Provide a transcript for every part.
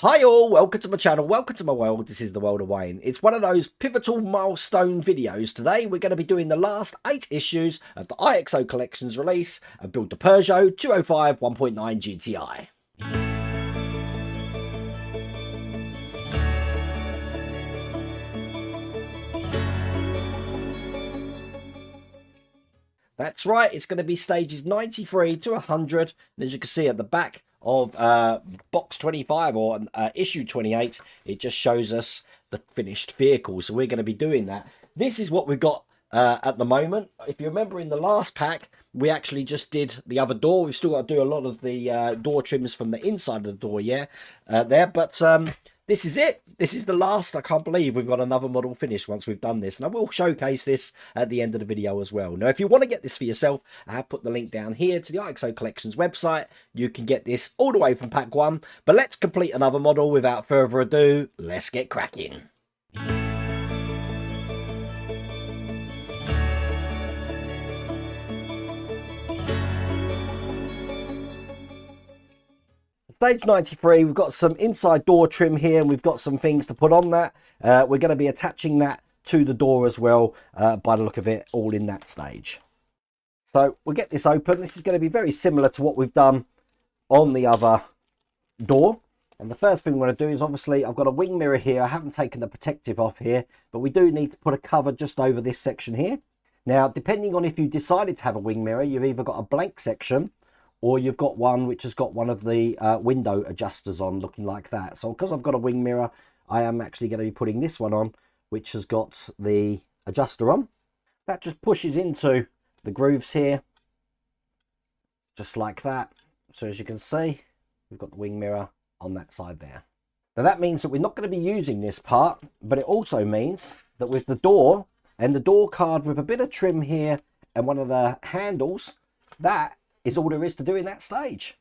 Hi all, welcome to my channel, welcome to my world. This is the world of Wayne. It's one of those pivotal milestone videos. Today we're going to be doing the last 8 issues of the IXO Collections release of Build the Peugeot 205 1.9 GTI. That's right, it's going to be stages 93 to 100, and as you can see at the back of box 25 or issue 28, it just shows us the finished vehicle. So we're going to be doing that. This is what we've got at the moment. If you remember in the last pack, we actually just did the other door. We've still got to do a lot of the door trims from the inside of the door, but this is it. This is the last. I can't believe we've got another model finished once we've done this. And I will showcase this at the end of the video as well. Now, if you want to get this for yourself, I have put the link down here to the IXO Collections website. You can get this all the way from pack 1. But let's complete another model without further ado. Let's get cracking. Stage 93, we've got some inside door trim here, and we've got some things to put on that. We're going to be attaching that to the door as well, by the look of it, all in that stage. So we'll get this open. This is going to be very similar to what we've done on the other door. And the first thing we're going to do is, obviously, I've got a wing mirror here. I haven't taken the protective off here, but we do need to put a cover just over this section here. Now, depending on if you decided to have a wing mirror, you've either got a blank section, or you've got one which has got one of the window adjusters on, looking like that. So because I've got a wing mirror, I am actually going to be putting this one on, which has got the adjuster on. That just pushes into the grooves here, just like that. So as you can see, we've got the wing mirror on that side there. Now that means that we're not going to be using this part, but it also means that with the door and the door card with a bit of trim here and one of the handles, that is all there is to do in that stage.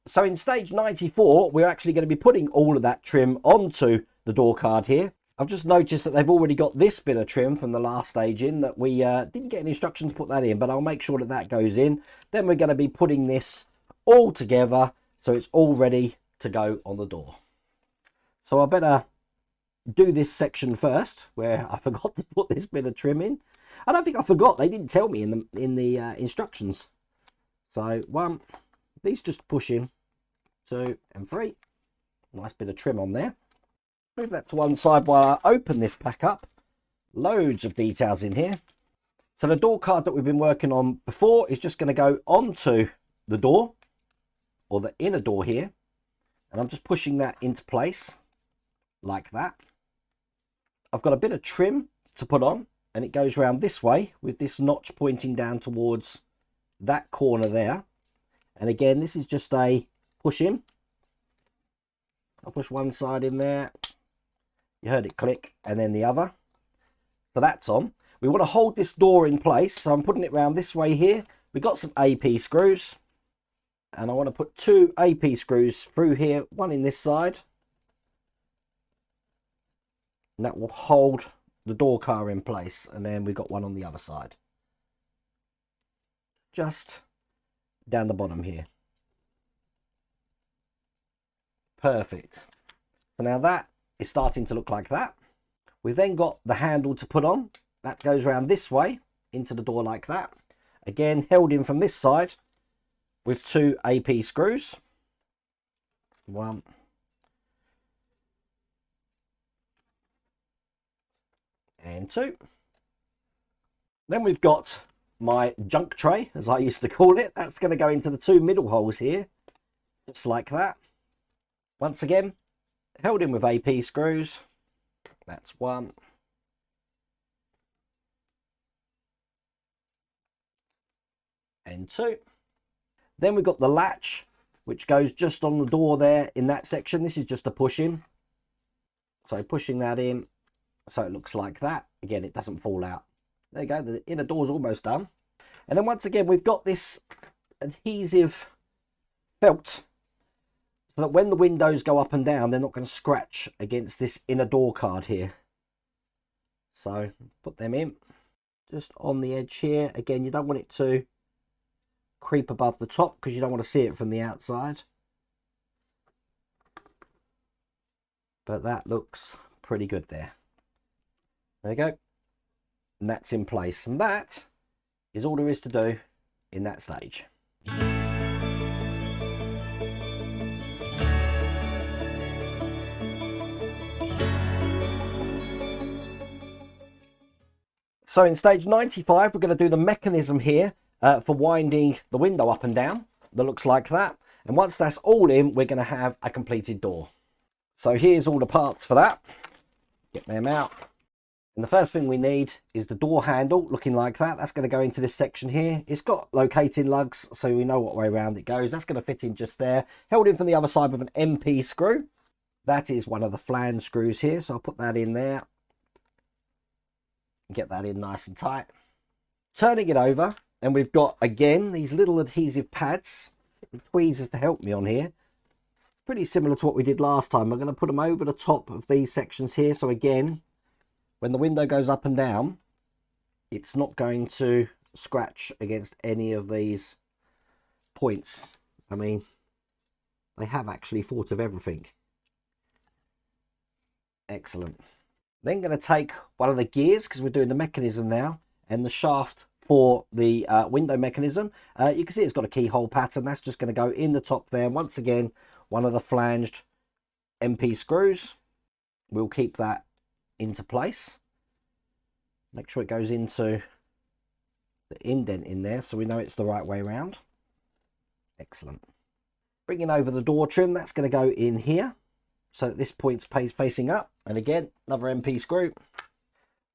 So in stage 94, we're actually going to be putting all of that trim onto the door card here. I've just noticed that they've already got this bit of trim from the last stage in that we didn't get any instructions to put that in, but I'll make sure that that goes in. Then we're going to be putting this all together so it's all ready to go on the door. So I better do this section first, where I forgot to put this bit of trim in. I don't think I forgot. They didn't tell me in the instructions. So 1, these just push in, 2 and 3. Nice bit of trim on there. Move that to one side while I open this pack up. Loads of details in here. So the door card that we've been working on before is just going to go onto the door, or the inner door here. And I'm just pushing that into place like that. I've got a bit of trim to put on, and it goes around this way with this notch pointing down towards that corner there. And again, this is just a push in. I'll push one side in there. You heard it click, and then the other. So that's on. We want to hold this door in place, so I'm putting it around this way here. We've got some AP screws, and I want to put 2 AP screws through here, one in this side. And that will hold the door car in place. And then we've got one on the other side, just down the bottom here. Perfect. So now that is starting to look like that. We've then got the handle to put on. That goes around this way into the door like that. Again, held in from this side with 2 AP screws. 1 and 2. Then we've got my junk tray, as I used to call it. That's going to go into the 2 middle holes here, just like that. Once again, held in with AP screws. That's 1. And 2. Then we've got the latch, which goes just on the door there in that section. This is just a push in. So pushing that in, so it looks like that. Again, it doesn't fall out. There you go, the inner door's almost done. And then once again, we've got this adhesive felt, so that when the windows go up and down, they're not going to scratch against this inner door card here. So put them in just on the edge here. Again, you don't want it to creep above the top because you don't want to see it from the outside. But that looks pretty good there. There you go. And that's in place. And that is all there is to do in that stage. So in stage 95, we're going to do the mechanism here for winding the window up and down. That looks like that. And once that's all in, we're going to have a completed door. So here's all the parts for that. Get them out. And the first thing we need is the door handle looking like that. That's going to go into this section here. It's got locating lugs, so we know what way around it goes. That's going to fit in just there. Held in from the other side with an MP screw. That is one of the flange screws here, so I'll put that in there. Get that in nice and tight. Turning it over, and we've got, again, these little adhesive pads. Tweezers to help me on here. Pretty similar to what we did last time. We're going to put them over the top of these sections here. So again, when the window goes up and down, it's not going to scratch against any of these points. I mean, they have actually thought of everything. Excellent. Then going to take one of the gears, because we're doing the mechanism now, and the shaft for the window mechanism. You can see it's got a keyhole pattern. That's just going to go in the top there. And once again, one of the flanged MP screws. We'll keep that into place. Make sure it goes into the indent in there so we know it's the right way around. Excellent. Bringing over the door trim, that's going to go in here. So that this point's facing up. And again, another MP screw.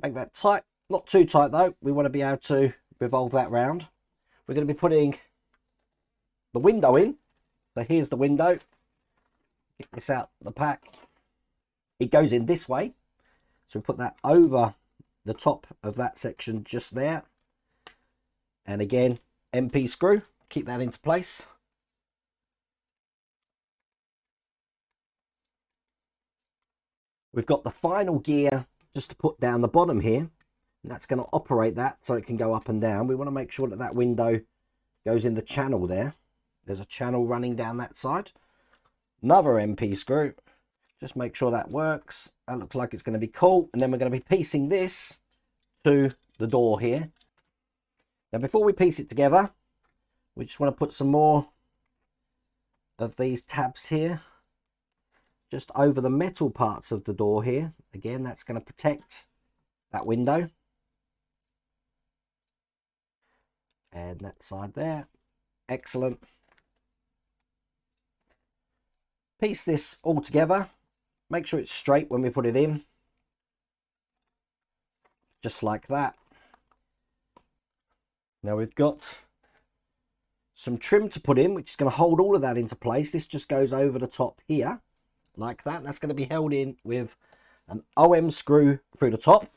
Make that tight. Not too tight though. We want to be able to revolve that round. We're going to be putting the window in. So here's the window. Get this out the pack. It goes in this way. So we put that over the top of that section just there. And again, MP screw. Keep that into place. We've got the final gear just to put down the bottom here. And that's going to operate that so it can go up and down. We want to make sure that that window goes in the channel there. There's a channel running down that side. Another MP screw. Just make sure that works. That looks like it's going to be cool. And then we're going to be piecing this to the door here. Now before we piece it together, we just want to put some more of these tabs here. Just over the metal parts of the door here. Again, that's going to protect that window. And that side there. Excellent. Piece this all together. Make sure it's straight when we put it in. Just like that. Now we've got some trim to put in, which is going to hold all of that into place. This just goes over the top here. Like that. That's going to be held in with an OM screw through the top.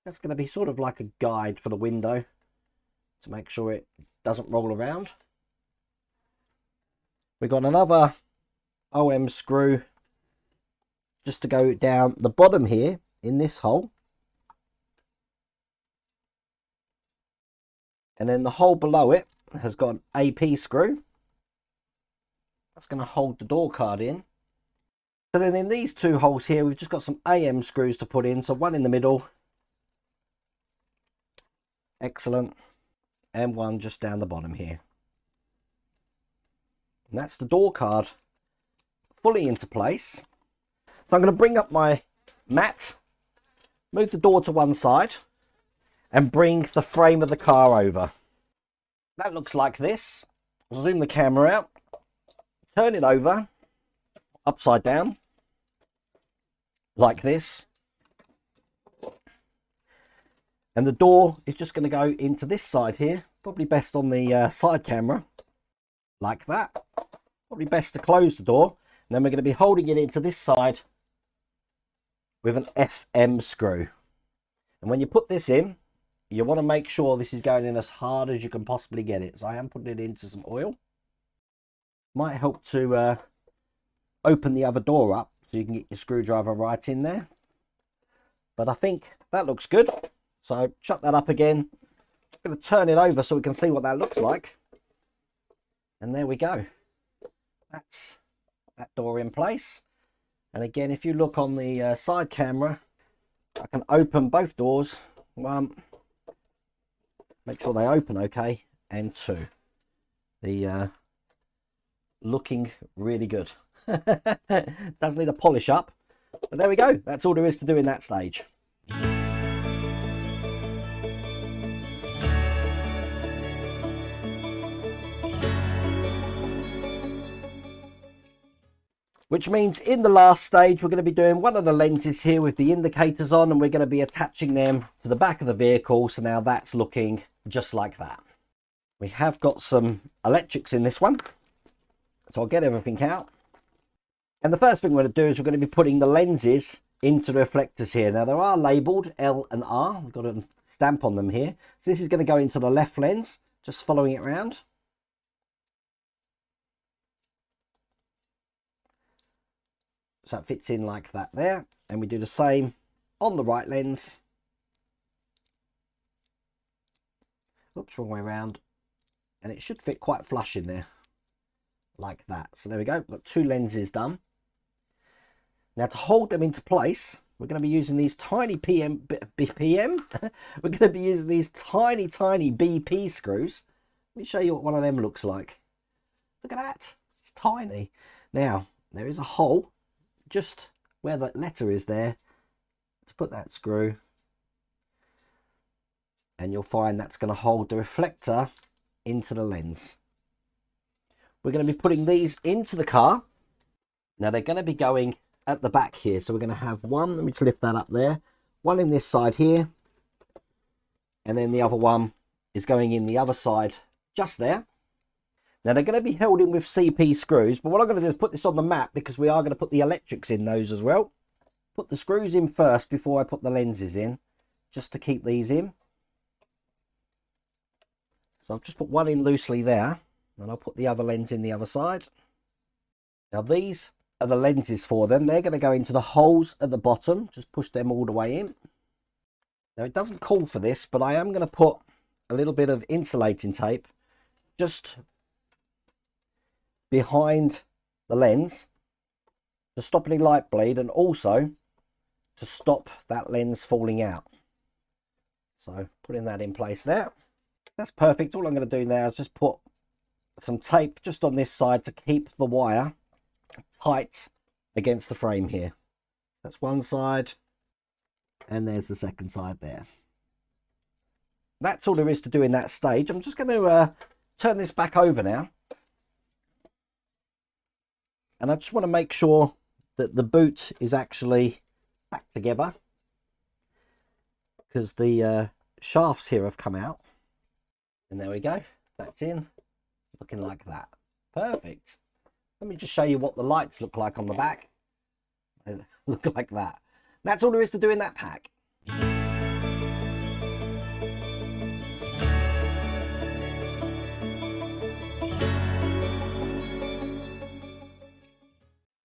That's going to be sort of like a guide for the window to make sure it doesn't roll around. We've got another OM screw just to go down the bottom here in this hole. And then the hole below it has got an AP screw. That's going to hold the door card in. So then in these two holes here, we've just got some AM screws to put in. So one in the middle. Excellent. And one just down the bottom here. And that's the door card fully into place. So I'm going to bring up my mat, move the door to one side, and bring the frame of the car over. That looks like this. I'll zoom the camera out, turn it over, upside down, like this. And the door is just going to go into this side here. Probably best on the side camera, like that. Probably best to close the door. And then we're going to be holding it into this side with an FM screw. And when you put this in, you want to make sure this is going in as hard as you can possibly get it. So I am putting it into some oil. Might help to open the other door up so you can get your screwdriver right in there. But I think that looks good. So shut that up again. I'm going to turn it over so we can see what that looks like. And there we go. That's that door in place. And again, if you look on the side camera, I can open both doors. One, make sure they open okay, and two. The looking really good. Does need a polish up, but there we go. That's all there is to do in that stage. Which means in the last stage, we're going to be doing one of the lenses here with the indicators on, and we're going to be attaching them to the back of the vehicle. So now that's looking just like that. We have got some electrics in this one. So I'll get everything out. And the first thing we're going to do is we're going to be putting the lenses into the reflectors here. Now, they are labelled L and R. We've got a stamp on them here. So this is going to go into the left lens, just following it around. So it fits in like that there. And we do the same on the right lens. Oops, wrong way around. And it should fit quite flush in there. Like that. So there we go. We've got two lenses done. Now to hold them into place, we're going to be using these tiny we're going to be using these tiny BP screws. Let me show you what one of them looks like. Look at that. It's tiny. Now, there is a hole just where the letter is there to put that screw. And you'll find that's going to hold the reflector into the lens. We're going to be putting these into the car. Now they're going to be going at the back here. So we're going to have one, let me just lift that up there. One in this side here. And then the other one is going in the other side just there. Now they're going to be held in with CP screws. But what I'm going to do is put this on the map because we are going to put the electrics in those as well. Put the screws in first before I put the lenses in. Just to keep these in. So I've just put one in loosely there. And I'll put the other lens in the other side. Now these are the lenses for them. They're going to go into the holes at the bottom. Just push them all the way in. Now it doesn't call for this, but I am going to put a little bit of insulating tape just behind the lens to stop any light bleed and also to stop that lens falling out. So putting that in place there. That's perfect. All I'm going to do now is just put some tape just on this side to keep the wire tight against the frame here. That's one side, and there's the second side there. That's all there is to do in that stage. I'm just going to turn this back over now, and I just want to make sure that the boot is actually back together because the shafts here have come out. And there we go, that's in, looking like that. Perfect. Let me just show you what the lights look like on the back. They look like that. That's all there is to do in that pack.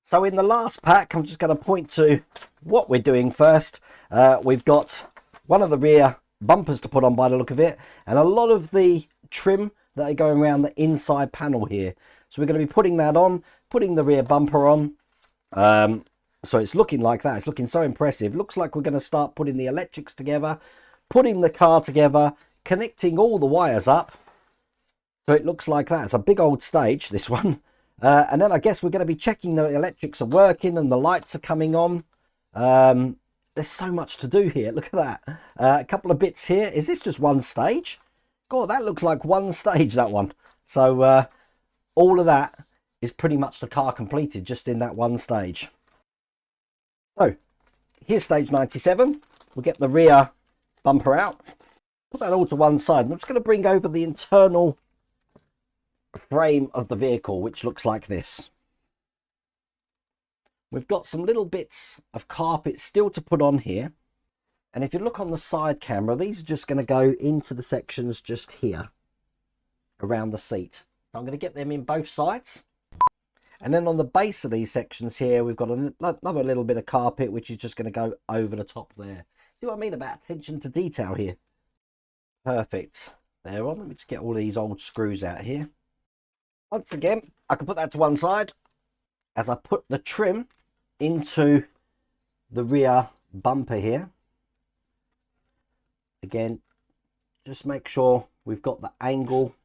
So in the last pack, I'm just going to point to what we're doing first. We've got one of the rear bumpers to put on by the look of it, and a lot of the trim that are going around the inside panel here. So we're going to be putting that on, putting the rear bumper on. So it's looking like that. It's looking so impressive. Looks like we're going to start putting the electrics together, putting the car together, connecting all the wires up. So it looks like that. It's a big old stage, this one. And then I guess we're going to be checking the electrics are working and the lights are coming on. There's so much to do here. Look at that. A couple of bits here. Is this just one stage? God, that looks like one stage, that one. So all of that is pretty much the car completed just in that one stage. So here's stage 97. We'll get the rear bumper out. Put that all to one side. I'm just going to bring over the internal frame of the vehicle, which looks like this. We've got some little bits of carpet still to put on here. And if you look on the side camera, these are just going to go into the sections just here around the seat. So I'm going to get them in both sides. And then on the base of these sections here, we've got another little bit of carpet, which is just going to go over the top there. See what I mean about attention to detail here? Perfect. There on. Let me just get all these old screws out here. Once again, I can put that to one side as I put the trim into the rear bumper here. Again, just make sure we've got the angle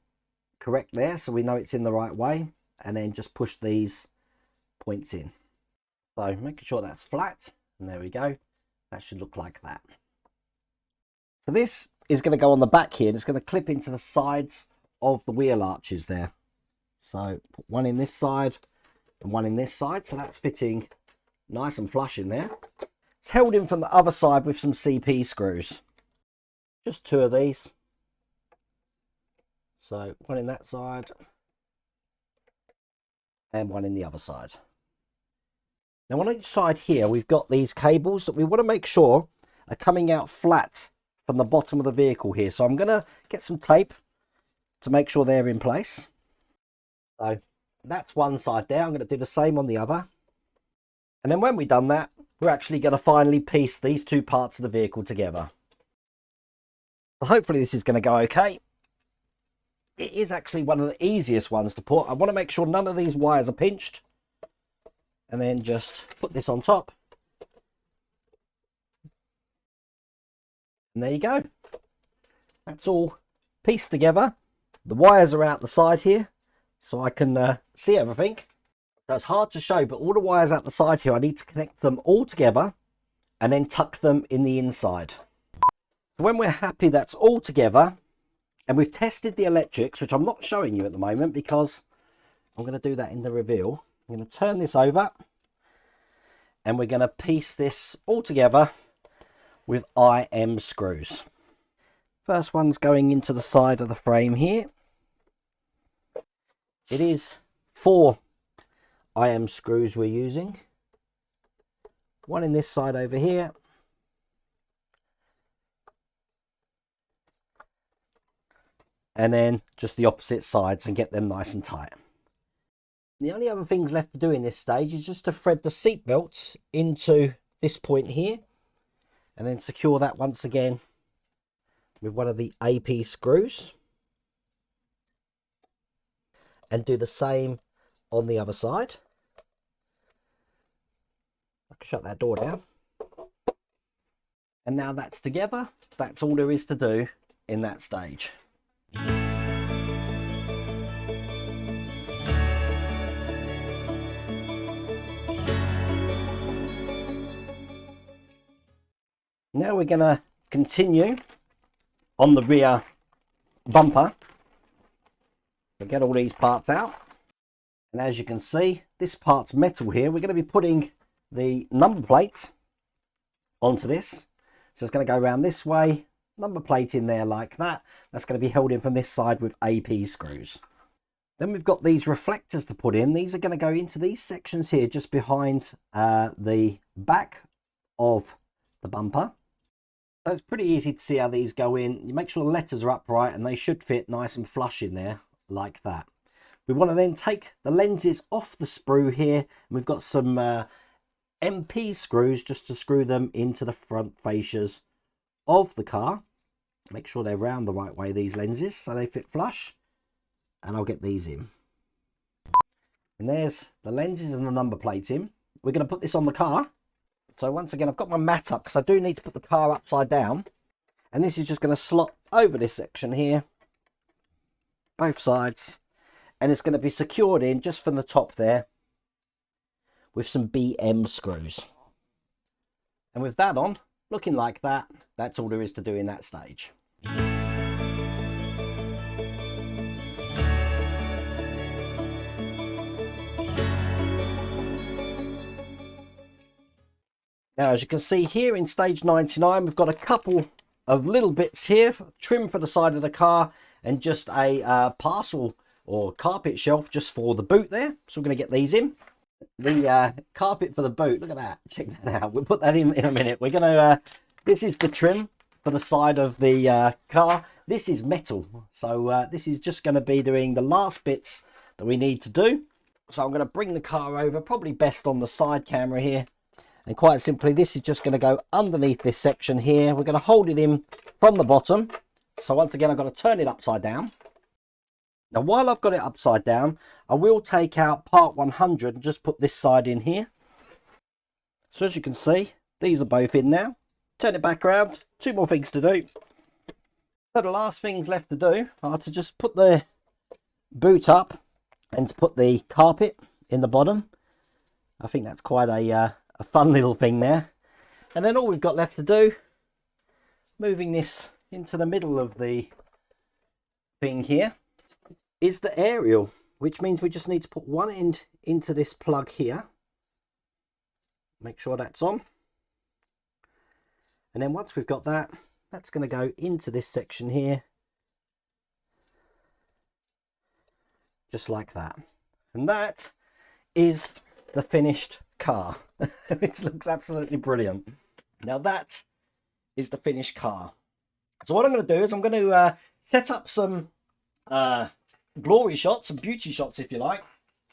correct there so we know it's in the right way, and then just push these points in. So making sure that's flat, and there we go. That should look like that. So this is going to go on the back here, and it's going to clip into the sides of the wheel arches there. So put one in this side and one in this side, so that's fitting nice and flush in there. It's held in from the other side with some CP screws. Just two of these. So one in that side and one in the other side. Now on each side here, we've got these cables that we want to make sure are coming out flat from the bottom of the vehicle here. So I'm going to get some tape to make sure they're in place. So that's one side there. I'm going to do the same on the other. And then when we've done that, we're actually going to finally piece these two parts of the vehicle together. So hopefully this is going to go okay. It is actually one of the easiest ones to put. I want to make sure none of these wires are pinched. And then just put this on top. And there you go. That's all pieced together. The wires are out the side here, so I can see everything. That's hard to show, but all the wires out the side here, I need to connect them all together and then tuck them in the inside. So when we're happy that's all together, and we've tested the electrics, which I'm not showing you at the moment because I'm going to do that in the reveal. I'm going to turn this over and we're going to piece this all together with IM screws. First one's going into the side of the frame here. It is 4 IM screws we're using. One in this side over here. And then just the opposite sides and get them nice and tight. The only other things left to do in this stage is just to thread the seat belts into this point here and then secure that once again with one of the AP screws, and do the same on the other side. I can shut that door down. And now that's together. That's all there is to do in that stage. Now we're going to continue on the rear bumper. So get all these parts out. And as you can see, this part's metal here. We're going to be putting the number plate onto this. So it's going to go around this way, number plate in there like that. That's going to be held in from this side with AP screws. Then we've got these reflectors to put in. These are going to go into these sections here just behind the back of the bumper. So it's pretty easy to see how these go in. You make sure the letters are upright and they should fit nice and flush in there like that. We want to then take the lenses off the sprue here, and we've got some MP screws just to screw them into the front fascias of the car. Make sure they're round the right way, these lenses, so they fit flush. And I'll get these in. And there's the lenses and the number plates in. We're going to put this on the car. So once again, I've got my mat up because I do need to put the car upside down. And this is just going to slot over this section here, both sides. And it's going to be secured in just from the top there with some BM screws. And with that on, looking like that, that's all there is to do in that stage. Now, as you can see here in stage 99, we've got a couple of little bits here, trim for the side of the car, and just a parcel or carpet shelf just for the boot there. So we're going to get these in. The carpet for the boot, look at that, check that out. We'll put that in a minute. We're going to, this is the trim for the side of the car. This is metal, so this is just going to be doing the last bits that we need to do. So I'm going to bring the car over, probably best on the side camera here, And quite simply, this is just going to go underneath this section here. We're going to hold it in from the bottom. So once again, I've got to turn it upside down. Now, while I've got it upside down, I will take out part 100 and just put this side in here. So as you can see, these are both in now. Turn it back around. 2 more things to do. So the last things left to do are to just put the boot up and to put the carpet in the bottom. I think that's quite a fun little thing there. And then all we've got left to do, moving this into the middle of the thing here, is the aerial, which means we just need to put one end into this plug here. Make sure that's on. And then once we've got that, that's going to go into this section here. Just like that. And that is the finished car, which looks absolutely brilliant. Now that is the finished car. So what I'm going to do is I'm going to set up some glory shots, some beauty shots if you like.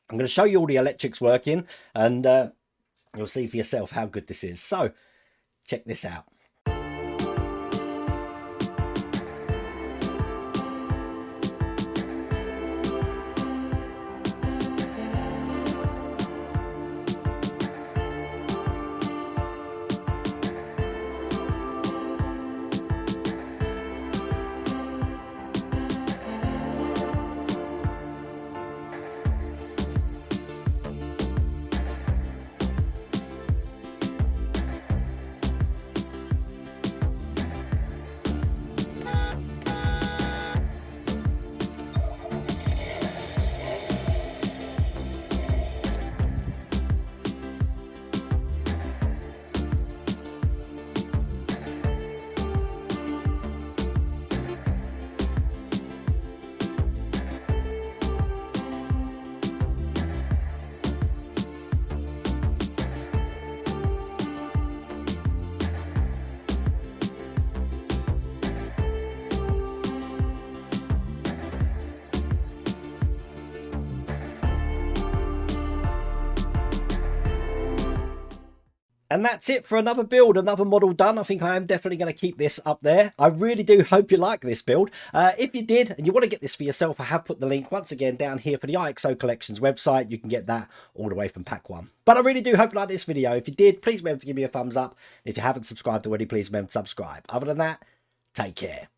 I'm going to show you all the electrics working, and you'll see for yourself how good this is. So check this out. And that's it for another build, another model done. I think I am definitely going to keep this up there. I really do hope you like this build. If you did and you want to get this for yourself, I have put the link once again down here for the IXO Collections website. You can get that all the way from pack 1. But I really do hope you like this video. If you did, please remember to give me a thumbs up. If you haven't subscribed already, please remember to subscribe. Other than that, take care.